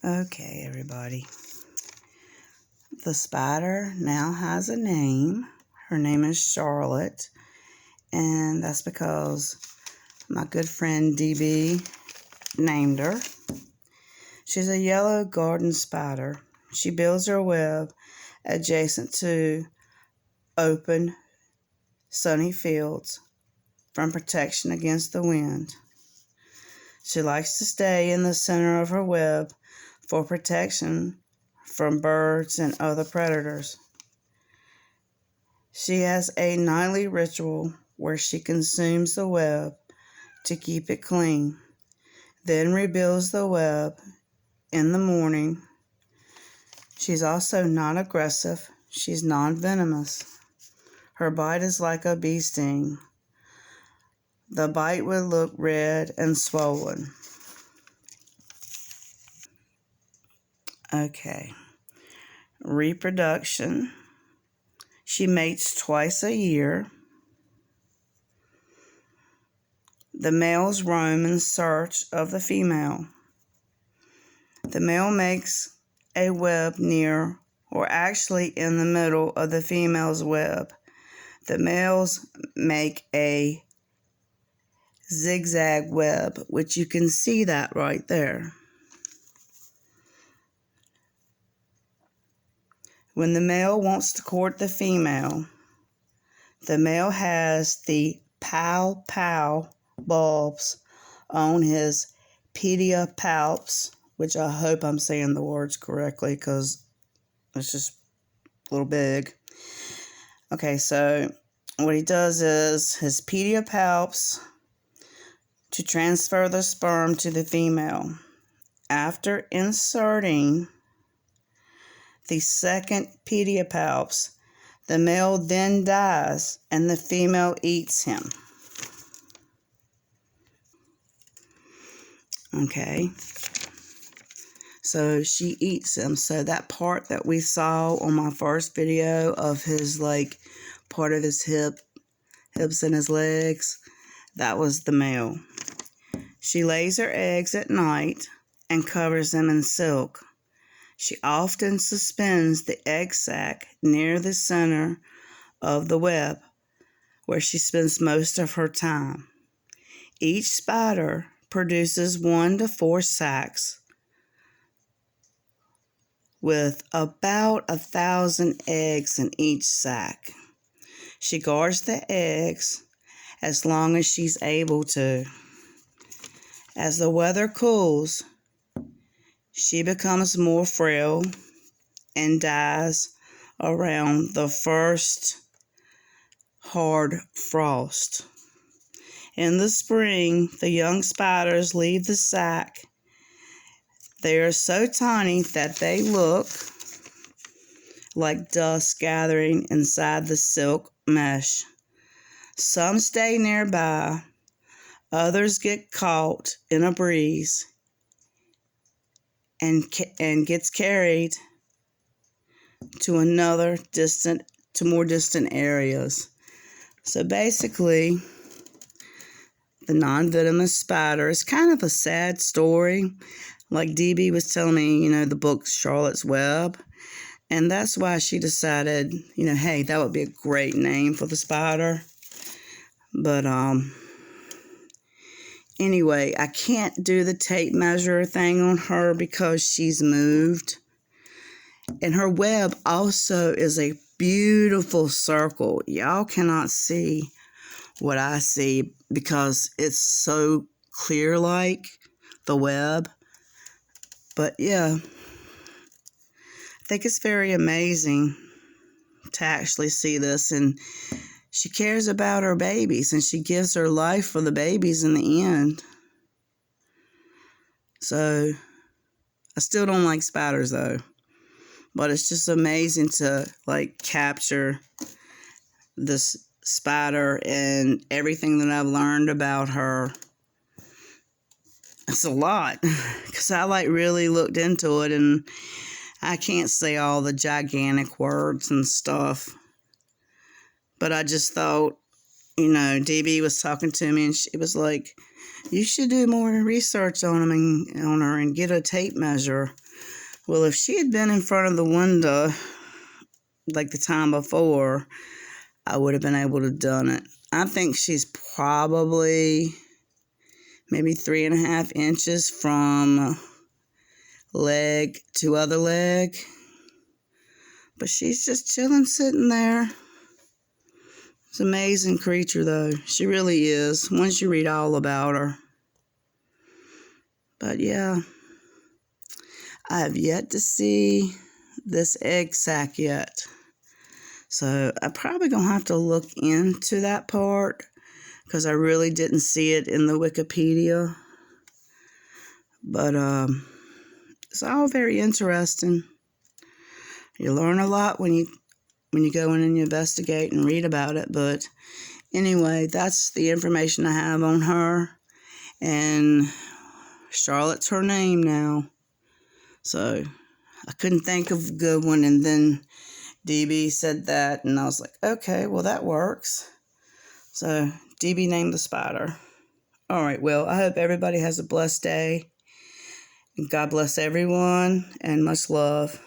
Okay, everybody. The spider now has a name. Her name is Charlotte, and that's because my good friend DB named her. She's a yellow garden spider. She builds her web adjacent to open, sunny fields from protection against the wind. She likes to stay in the center of her web for protection from birds and other predators. She has a nightly ritual where she consumes the web to keep it clean, then rebuilds the web in the morning. She's also not aggressive. She's non-venomous. Her bite is like a bee sting. The bite would look red and swollen. Okay. Reproduction. She mates twice a year. The males roam in search of the female. The male makes a web near, or actually in the middle of the female's web. The males make a zigzag web, which you can see that right there. When the male wants to court the female, the male has the pow-pow bulbs on his pedipalps, which I hope I'm saying the words correctly because it's just a little big. Okay, so what he does is his pedipalps to transfer the sperm to the female. After inserting the second pedipalps, the male then dies and the female eats him. Okay, so she eats him. So that part that we saw on my first video of his, like, part of his hips and his legs, that was the male. She lays her eggs at night and covers them in silk. She often suspends the egg sac near the center of the web, where she spends most of her time. Each spider produces 1 to 4 sacs with about 1,000 eggs in each sac. She guards the eggs as long as she's able to. As the weather cools, she becomes more frail and dies around the first hard frost. In the spring, the young spiders leave the sac. They are so tiny that they look like dust gathering inside the silk mesh. Some stay nearby. Others get caught in a breeze and gets carried to more distant areas. So basically, the non-venomous spider is kind of a sad story. Like DB was telling me, the book Charlotte's Web. And that's why she decided, hey, that would be a great name for the spider. But anyway, I can't do the tape measure thing on her because she's moved. And her web also is a beautiful circle. Y'all cannot see what I see because it's so clear, like the web. But yeah, I think it's very amazing to actually see this. And she cares about her babies and she gives her life for the babies in the end. So I still don't like spiders though. But it's just amazing to capture this spider and everything that I've learned about her. It's a lot because I really looked into it and I can't say all the gigantic words and stuff. But I just thought, DB was talking to me and she was like, You should do more research on them and on her and get a tape measure. Well, if she had been in front of the window like the time before, I would have been able to done it. I think she's probably maybe 3.5 inches from leg to other leg. But she's just chilling, sitting there. It's an amazing creature, though. She really is, once you read all about her. But yeah, I have yet to see this egg sac yet. So I'm probably going to have to look into that part because I really didn't see it in the Wikipedia. But it's all very interesting. You learn a lot when you go in and you investigate and read about it. But anyway, that's the information I have on her. And Charlotte's her name now. So I couldn't think of a good one. And then DB said that. And I was like, okay, well, that works. So DB named the spider. All right, well, I hope everybody has a blessed day. And God bless everyone. And much love.